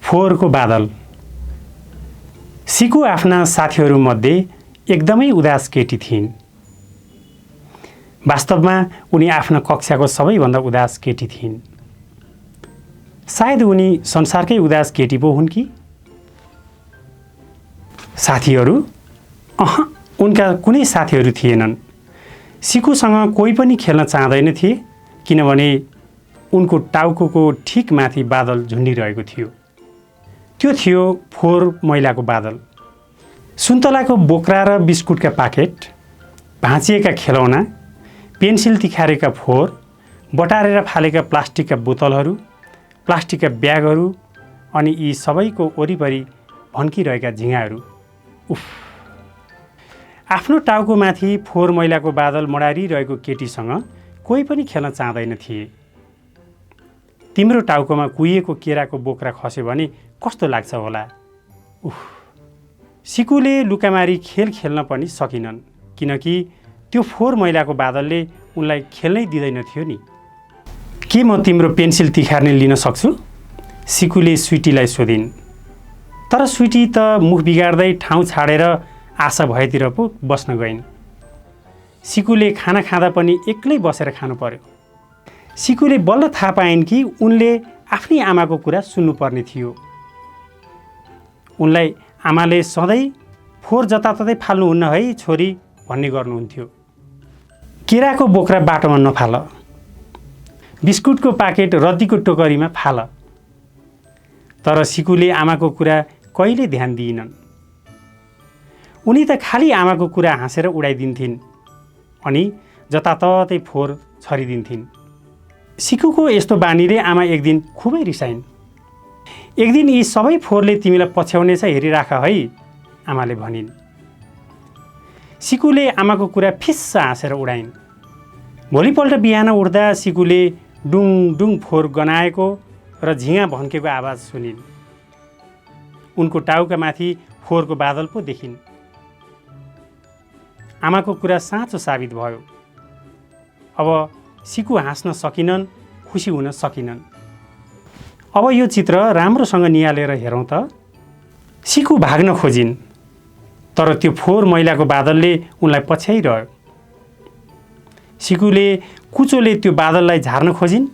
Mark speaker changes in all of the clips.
Speaker 1: फोहोरको बादल। सिकु आफ्ना साथीहरूमध्ये एकदमै उदास केटी थिइन्। वास्तवमा उनी आफ्ना कक्षाको सबैभन्दा उदास केटी थिइन्। सायद उनी संसारकै उदास केटी पो हुन् कि? साथीहरू? उनका कुनै साथीहरू थिएनन्। सिकुसँग कोही पनि खेल्न चाहँदैन थिए, किनभने उनको टाउको ठिक माथि बादल झुन्डिरहेको थियो। त्यो थियो फोहोर मैलाको बादल। सुन्तलाको बोक्रा र बिस्कुटका पाकेट, भाँचिएका खेलौना, पेन्सिल तिखारेका फोहोर, बटारेर फालेका प्लास्टिकका बोतलहरू, प्लास्टिकका ब्यागहरू अनि यी सबैको वरिपरि भन्किरहेका झिँगाहरू। उफ! आफ्नो टाउकोमाथि फोहोर मैलाको बादल मडारिरहेको केटीसँग कोही पनि खेल्न चाहँदैन थिए। तिम्रो टाउकोमा कुहिएको केराको बोक्रा खस्यो भने कस्तो लाग्छ होला? उफ! सिकुले लुकामारी खेल खेल्न पनि सकिनन्, किनकि त्यो फोहोर मैलाको बादलले उनलाई खेल्नै दिँदैन थियो नि। के म तिम्रो पेन्सिल तिखार्ने लिन सक्छु? सिकुले स्विटीलाई सोधिन्। तर स्विटी त मुख बिगार्दै ठाउँ छाडेर आशा भएतिर पो बस्न गइन्। सिकुले खाना खाँदा पनि एक्लै बसेर खानु पर्यो। सिकुले बल्ल थाहा पाइन् कि उनले आफ्नै आमाको कुरा सुन्नुपर्ने थियो। उनलाई आमाले सधैँ फोहोर जताततै फाल्नुहुन्न है छोरी भन्ने गर्नुहुन्थ्यो। केराको बोक्रा बाटोमा नफाल, बिस्कुटको पाकेट रद्दीको टोकरीमा फाल। तर सिकुले आमाको कुरा कहिले ध्यान दिइनन्। उनी त खालि आमाको कुरा हाँसेर उडाइदिन्थिन् अनि जताततै फोहोर छरिदिन्थिन्। सिकुको यस्तो बानीले आमा एक दिन खुबै रिसाइन्। एक दिन यी सबै फोहोरले तिमीलाई पछ्याउनेछ, हेरिराख है, आमाले भनिन्। सिकुले आमाको कुरा फिस्स हाँसेर उडाइन्। भोलिपल्ट बिहान उठ्दा सिकुले डुङ डुङ फोहोर गनाएको र झिँगा भन्केको आवाज सुनिन्। उनको टाउका माथि फोहोरको बादल पो देखिन्। आमाको कुरा साँचो साबित भयो। अब सिकु हाँस्न सकिनन्, खुसी हुन सकिनन्। अब यो चित्र राम्रोसँग निहालेर हेरौँ त। सिकु भाग्न खोजिन्, तर त्यो फोहोर मैलाको बादलले उनलाई पछ्याइरह्यो। सिकुले कुचोले त्यो बादललाई झार्न खोजिन्,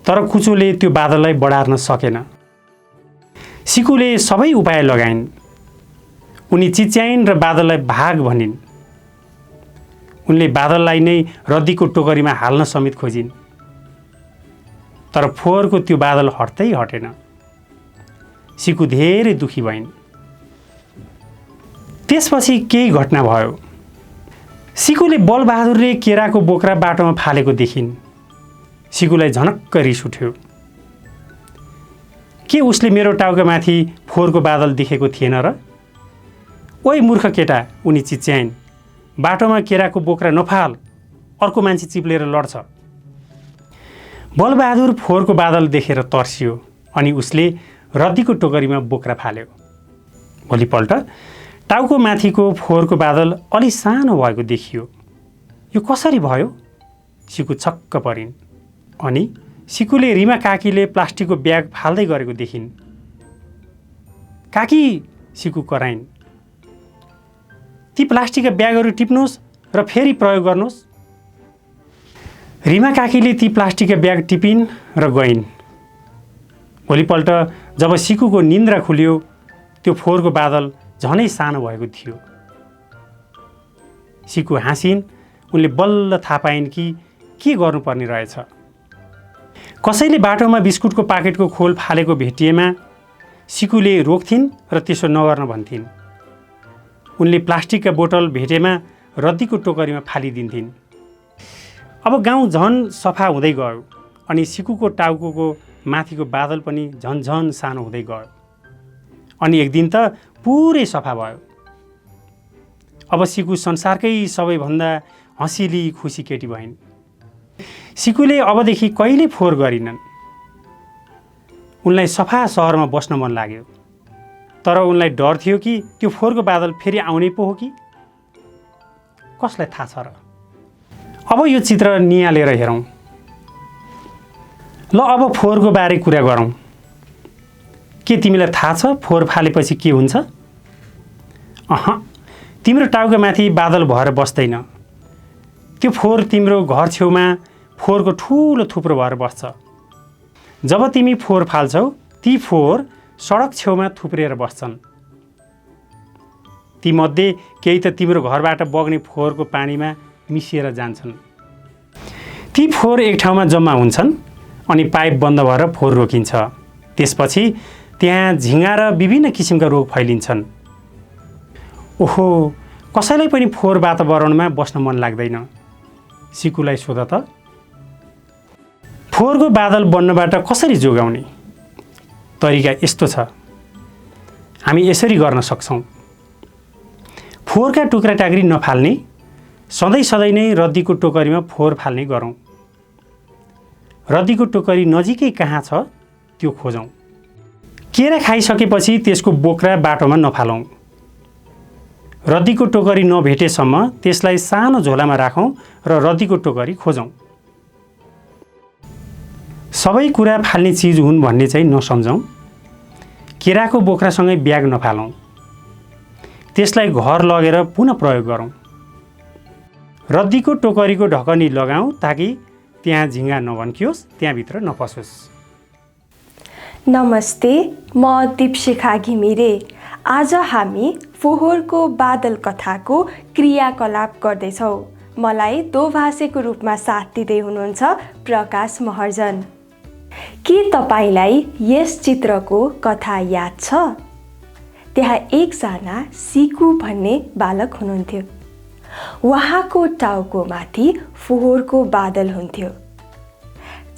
Speaker 1: तर कुचोले त्यो बादललाई बढार्न सकेन। सिकुले सबै उपाय लगाइन्। उनी चिच्याइन् र बादललाई भाग भनिन्। उनले बादललाई नै रद्दीको टोकरीमा हाल्न समेत खोजिन्, तर फोहोरको त्यो बादल हट्दै हटेन। सिकु धेरै दुखी भइन्। त्यसपछि केही घटना भयो। सिकुले बलबहादुरले केराको बोक्रा बाटोमा फालेको देखिन्। सिकुलाई झनक्क रिस उठ्यो। के उसले मेरो टाउकामाथि फोहोरको बादल देखेको थिएन र? ओइ मूर्ख केटा, उनी चिच्याइन्। बाटोमा केराको बोक्रा नफाल, अर्को मान्छे चिप्लेर लड्छ। बलबहादुर फोहोरको बादल देखेर तर्सियो अनि उसले रद्दीको टोकरीमा बोक्रा फाल्यो। भोलिपल्ट टाउको माथिको फोहोरको बादल अलि सानो भएको देखियो। यो कसरी भयो? सिकु छक्क परिन्। अनि सिकुले रिमा काकीले प्लास्टिकको ब्याग फाल्दै गरेको देखिन्। काकी, सिकु कराइन्, ती प्लास्टिकका ब्यागहरू टिप्नुहोस् र फेरि प्रयोग गर्नुहोस्। रिमा काकीले ती प्लास्टिकका ब्याग टिपिन् र गइन्। भोलिपल्ट जब सिकुको निन्द्रा खुल्यो, त्यो फोहोरको बादल झनै सानो भएको थियो। सिकु हाँसिन्। उनले बल्ल थाहा पाइन् कि के गर्नुपर्ने रहेछ। कसैले बाटोमा बिस्कुटको पाकेटको खोल फालेको भेटिएमा सिकुले रोक्थिन् र त्यसो नगर्न भन्थिन्। उनले प्लास्टिकका बोतल भेटेमा रद्दीको टोकरीमा फालिदिन्थिन्। अब गाउँ झन सफा हुँदै गयो अनि सिकुको टाउको माथिको बादल पनि झन सानो हुँदै गयो। अनि एक दिन त पुरै सफा भयो। अब सिकु संसारकै सबैभन्दा हँसिली खुसी केटी भइन्। सिकुले अबदेखि कहिल्यै फोहोर गरिनन्। उनलाई सफा सहरमा बस्न मन लाग्यो, तर उनलाई डर थियो कि त्यो फोहोरको बादल फेरि आउने पो हो कि? कसलाई थाहा छ र? अब यो चित्र निहालेर हेरौँ। ल अब फोहोरको बारे कुरा गरौँ। के तिमीलाई थाहा छ फोहोर फालेपछि के हुन्छ? तिम्रो टाउको माथि बादल भएर बस्दैन। त्यो फोहोर तिम्रो घर छेउमा फोहोरको ठुलो थुप्रो भएर बस्छ। जब तिमी फोहोर फाल्छौ ती फोहोर सडक छेउमा थुप्रिएर बस्छन्। तीमध्ये केही त तिम्रो घरबाट बग्ने फोहोरको पानीमा मिसिएर जान्छन्। ती फोहोर एक ठाउँमा जम्मा हुन्छन् अनि पाइप बन्द भएर फोहोर रोकिन्छ। त्यसपछि त्यहाँ झिँगा र विभिन्न किसिमका रोग फैलिन्छन्। ओहो, कसैलाई पनि फोहोर वातावरणमा बस्न मन लाग्दैन। सिकुलाई सोध त। फोहोरको बादल बन्नबाट कसरी जोगाउने? तरिका यस्तो छ। हामी यसरी गर्न सक्छौँ। फोहोरका टुक्रा टाक्री नफाल्ने, सधैँ नै रद्दीको टोकरीमा फोहोर फाल्ने गरौँ। रद्दीको टोकरी नजिकै कहाँ छ त्यो खोजौँ। केरा खाइसकेपछि त्यसको बोक्रा बाटोमा नफालौँ। रद्दीको टोकरी नभेटेसम्म त्यसलाई सानो झोलामा राखौँ र रद्दीको टोकरी खोजौँ। सबै कुरा फाल्ने चिज हुन् भन्ने चाहिँ नसम्झौँ। केराको बोक्रासँगै ब्याग नफालौँ। त्यसलाई घर लगेर पुनः प्रयोग गरौँ। रद्दीको टोकरीको ढकनी लगाऊँ ताकि त्यहाँ झिँगा नभन्कियोस्, त्यहाँभित्र नपसोस्।
Speaker 2: नमस्ते, म दीपशिखा घिमिरे। आज हामी फोहोरको बादल कथाको क्रियाकलाप गर्दैछौँ। मलाई दोभाषीको रूपमा साथ दिँदै हुनुहुन्छ प्रकाश महर्जन। के तपाईलाई यस चित्रको कथा याद छ? त्यहाँ एकजना सिकु भन्ने बालक हुनुहुन्थ्यो। उहाँको टाउको माथि फोहोरको बादल हुन्थ्यो,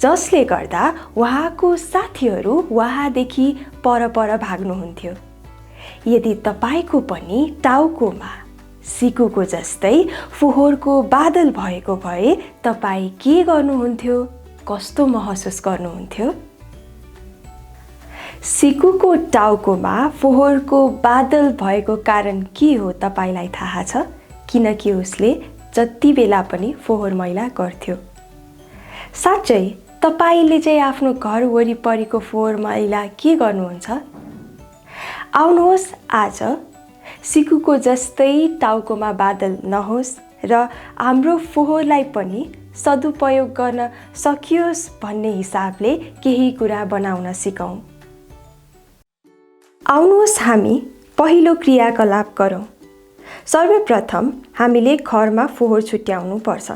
Speaker 2: जसले गर्दा उहाँको साथीहरू उहाँदेखि पर भाग्नुहुन्थ्यो। यदि तपाईको पनि टाउकोमा सिकुको जस्तै फोहोरको बादल भएको भए तपाईँ के गर्नुहुन्थ्यो? कस्तो महसुस गर्नुहुन्थ्यो? सिकुको टाउकोमा फोहोरको बादल भएको कारण के हो तपाईलाई थाहा छ? किनकि उसले जति बेला पनि फोहोर मैला गर्थ्यो। साँच्चै तपाईले चाहिँ आफ्नो घर वरिपरिको फोहोर मैला के गर्नुहुन्छ? आउनुहोस् आज सिकुको जस्तै टाउकोमा बादल नहोस् र हाम्रो फोहोरलाई पनि सदुपयोग गर्न सकियोस् भन्ने हिसाबले केही कुरा बनाउन सिकौँ। आउनुहोस् हामी पहिलो क्रियाकलाप गरौँ। सर्वप्रथम हामीले घरमा फोहोर छुट्याउनु पर्छ।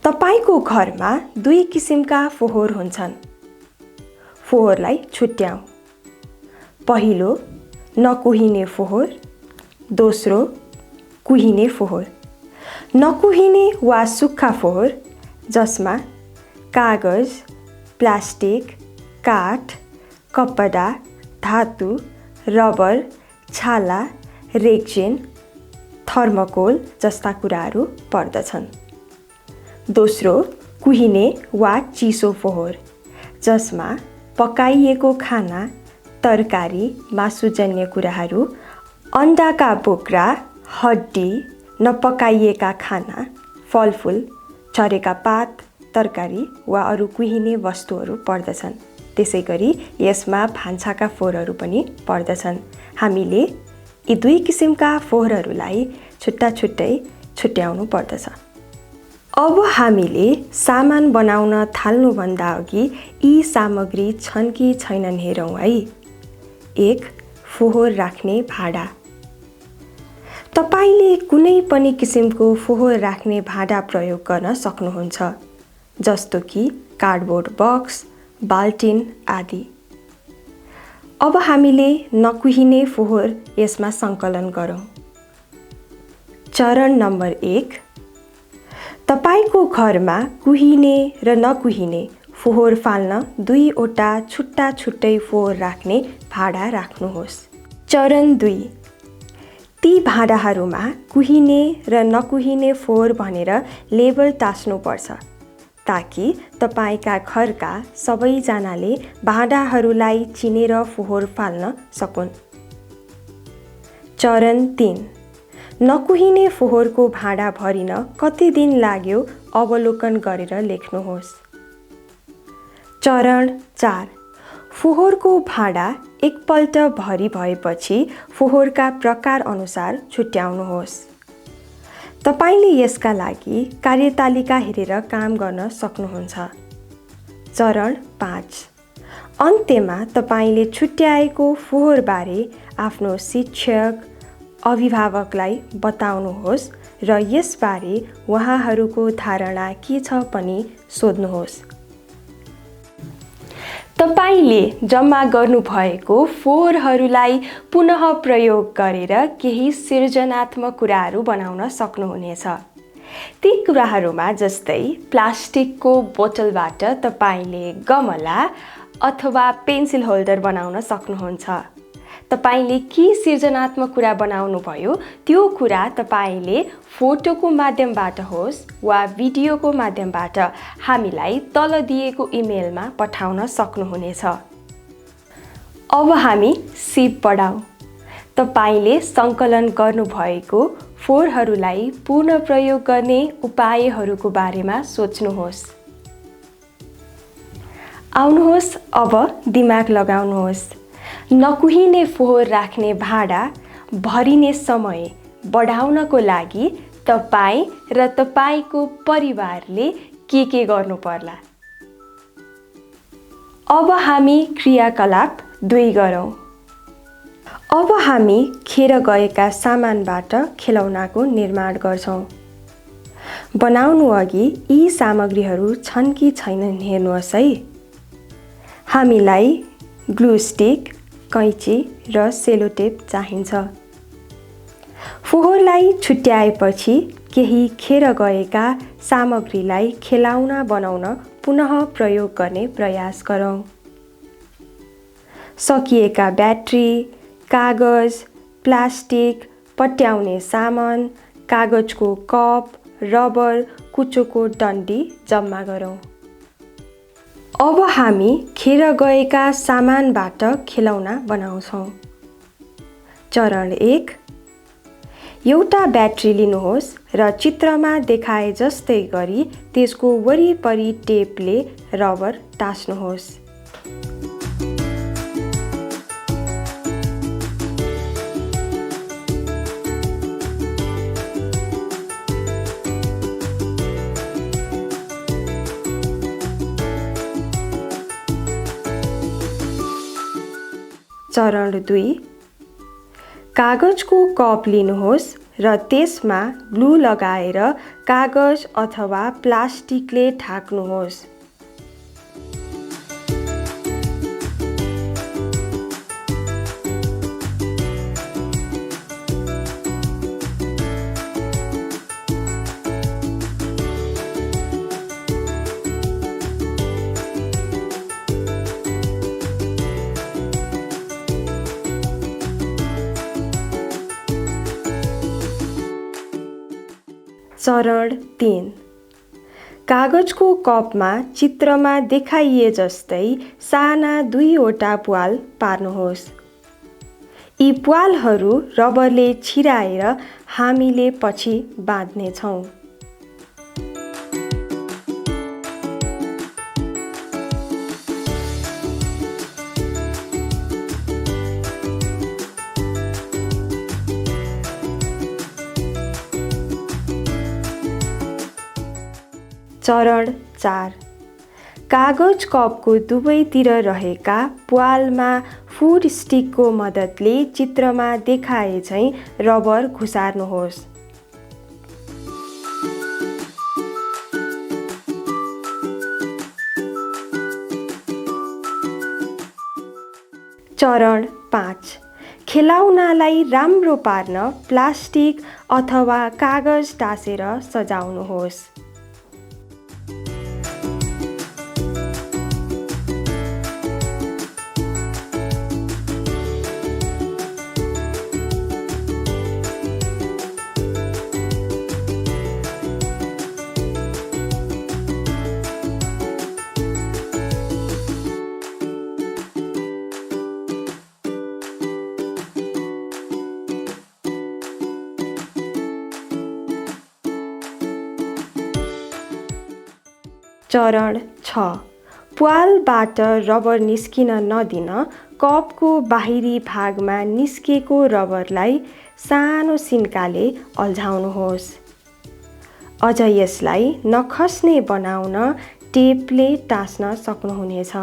Speaker 2: तपाईको घरमा दुई किसिमका फोहोर हुन्छन्। फोहोरलाई छुट्याऊ। पहिलो नकुहिने फोहोर, दोस्रो कुहिने फोहोर। नकुहिने वा सुक्खा फोहोर जसमा कागज, प्लास्टिक, काठ, कपडा, धातु, रबर, छाला, रेक्सिन, थर्मोकोल जस्ता कुराहरू पर्दछन्। दोस्रो कुहिने वा चिसो फोहोर जसमा पकाइएको खाना, तरकारी, मासुजन्य कुराहरू, अन्डाका बोक्रा, हड्डी, नपकाइएका खाना, फलफुल, झरेका पात, तरकारी वा अरू कुहिने वस्तुहरू पर्दछन्। त्यसैगरी यसमा भान्साका फोहोरहरू पनि पर्दछन्। हामीले यी दुई किसिमका फोहोरहरूलाई छुट्टा छुट्टै छुट्याउनु पर्दछ। अब हामीले सामान बनाउन थाल्नुभन्दा अघि यी सामग्री छन् कि छैनन् हेरौँ है। 1. फोहोर राख्ने भाँडा। तपाईले कुनै पनि किसिमको फोहोर राख्ने भाँडा प्रयोग गर्न सक्नुहुन्छ, जस्तो कि कार्डबोर्ड बक्स, बाल्टिन आदि। अब हामीले नकुहिने फोहोर यसमा सङ्कलन गरौँ। चरण नम्बर 1. तपाईको घरमा कुहिने र नकुहिने फोहोर फाल्न दुईवटा छुट्टा छुट्टै फोहोर राख्ने भाँडा राख्नुहोस्। चरण 2. ती भाँडाहरूमा कुहिने र नकुहिने फोहोर भनेर लेबल टाँस्नुपर्छ ताकि तपाईका घरका सबैजनाले भाँडाहरूलाई चिनेर फोहोर फाल्न सकुन्। चरण 3. नकुहिने फोहोरको भाँडा भरिन कति दिन लाग्यो अवलोकन गरेर लेख्नुहोस्। चरण 4. फोहोरको भाँडा एकपल्ट भरि भएपछि फोहोरका प्रकार अनुसार छुट्याउनुहोस्। तपाईले यसका लागि कार्यतालिका हेरेर काम गर्न सक्नुहुन्छ। चरण 5। अन्त्यमा तपाईले छुट्याएको फोहोरबारे आफ्नो शिक्षक, अभिभावकलाई बताउनुहोस् र यसबारे उहाँहरूको धारणा के छ पनि सोध्नुहोस्। तपाईले जम्मा गर्नुभएको फोहोरहरूलाई पुनः प्रयोग गरेर केही सृजनात्मक कुराहरू बनाउन सक्नुहुनेछ। ती कुराहरूमा जस्तै प्लास्टिकको बोतलबाट तपाईले गमला अथवा पेन्सिल होल्डर बनाउन सक्नुहुन्छ। तपाईले के सृजनात्मक कुरा बनाउनु भयो त्यो कुरा तपाईले फोटोको माध्यमबाट होस् वा भिडियोको माध्यमबाट हामीलाई तल दिएको इमेलमा पठाउन सक्नुहुनेछ। अब हामी सिप बढाउँ। तपाईले सङ्कलन गर्नुभएको फोहोरहरूलाई पुनः प्रयोग गर्ने उपायहरूको बारेमा सोच्नुहोस्। आउनुहोस् अब दिमाग लगाउनुहोस्। नकुहिने फोहोर राख्ने भाँडा भरिने समय बढाउनको लागि तपाईँ र तपाईँको परिवारले के गर्नु पर्ला? अब हामी क्रियाकलाप 2 गरौँ। अब हामी खेर गएका सामानबाट खेलौनाको निर्माण गर्छौँ। बनाउनु अघि यी सामग्रीहरू छन् कि छैनन् हेर्नुहोस् है। हामीलाई ग्लु स्टिक, कैँची र सेलोटेप चाहिन्छ। फोहोरलाई छुट्याएपछि केही खेर गएका सामग्रीलाई खेलौना बनाउन पुनः प्रयोग गर्ने प्रयास गरौँ। सकिएका ब्याट्री, कागज, प्लास्टिक, पट्याउने सामान, कागजको कप, रबर, कुचोको डन्डी जम्मा गरौँ। अब हामी खेर गएका सामानबाट खेलौना बनाउँछौँ। चरण 1। एउटा ब्याट्री लिनुहोस् र चित्रमा देखाए जस्तै गरी त्यसको वरिपरि टेपले रबर टाँस्नुहोस्। चरण 2। कागजको कप लिनुहोस् र त्यसमा ग्लु लगाएर कागज अथवा प्लास्टिकले ढाक्नुहोस्। चरण 3। कागजको कपमा चित्रमा देखाइए जस्तै साना 2वटा प्वाल पार्नुहोस्। यी प्वालहरू रबरले छिराएर हामीले पछि बाँध्नेछौँ। चरण 4। कागज कपको दुवैतिर रहेका प्वालमा फुड स्टिकको मद्दतले चित्रमा देखाए झैँ रबर घुसार्नुहोस्। चरण 5। खेलौनालाई राम्रो पार्न प्लास्टिक अथवा कागज टाँसेर सजाउनुहोस्। चरण 6। प्वालबाट रबर निस्किन नदिन कपको बाहिरी भागमा निस्केको रबरलाई सानो सिन्काले अल्झाउनुहोस्। अझ यसलाई नखस्ने बनाउन टेपले टाँस्न सक्नुहुनेछ।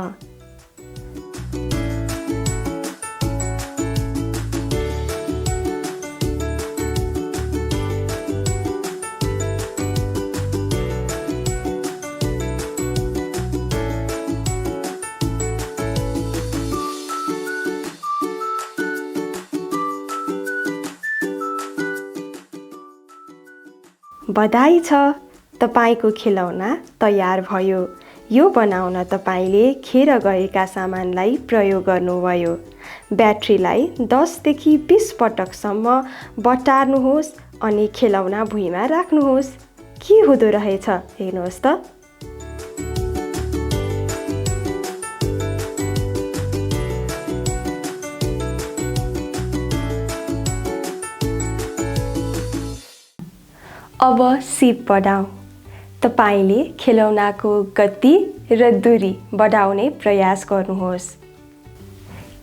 Speaker 2: बधाई छ, तपाईको खेलौना तयार भयो। यो बनाउन तपाईले खेर गएका सामानलाई प्रयोग गर्नुभयो। ब्याट्रीलाई 10 देखि 20 पटकसम्म बटार्नुहोस् अनि खेलौना भुइँमा राख्नुहोस्। के हुँदो रहेछ हेर्नुहोस् त। अब सिप बढाऊ। तपाईले खेलौनाको गति र दूरी बढाउने प्रयास गर्नुहोस्।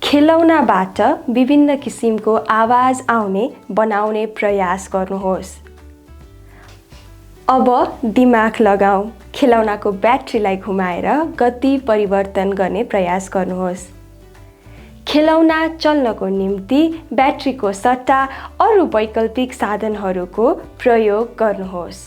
Speaker 2: खेलौनाबाट विभिन्न किसिमको आवाज आउने बनाउने प्रयास गर्नुहोस्। अब दिमाग लगाऊ। खेलौनाको ब्याट्रीलाई घुमाएर गति परिवर्तन गर्ने प्रयास गर्नुहोस्। खेलौना चल्नको निम्ति ब्याट्रीको सट्टा अरू वैकल्पिक साधनहरूको प्रयोग गर्नुहोस्।